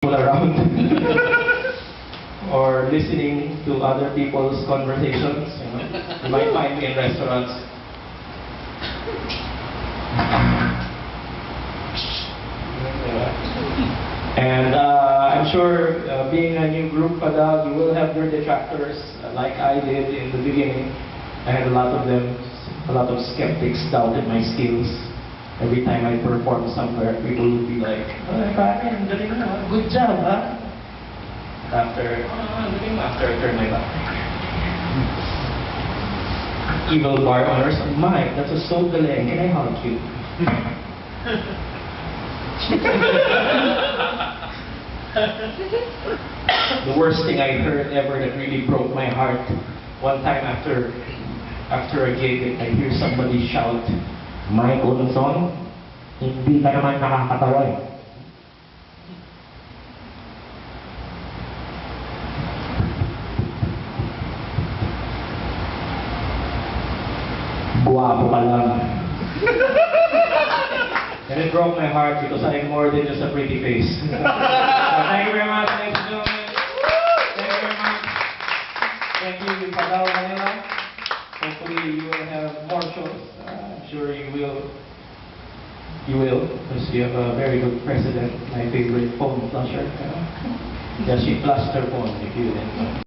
around or listening to other people's conversations. You might find me in restaurants. And I'm sure being a new group Padal, you will have your detractors, like I did in the beginning. I had a lot of them, a lot of skeptics doubted my skills. Every time I perform somewhere, people would be like, good job, huh? After I turn my back. Evil bar owners, Mike, that's a so galing, can I hug you? The worst thing I heard ever that really broke my heart, one time after a gig, I hear somebody shout, Mike Olson, hindi ka naman nakakatawa eh. Guwapo ka lang. And it broke my heart because I'm more than just a pretty face. Thank you very much, ladies and gentlemen. Thank you very much. Thank you, Padal Manila. Hopefully you will have more shows. I'm sure you will. You will, because you have a very good president. My favorite phone flusher. Does she flush her phone if you didn't know?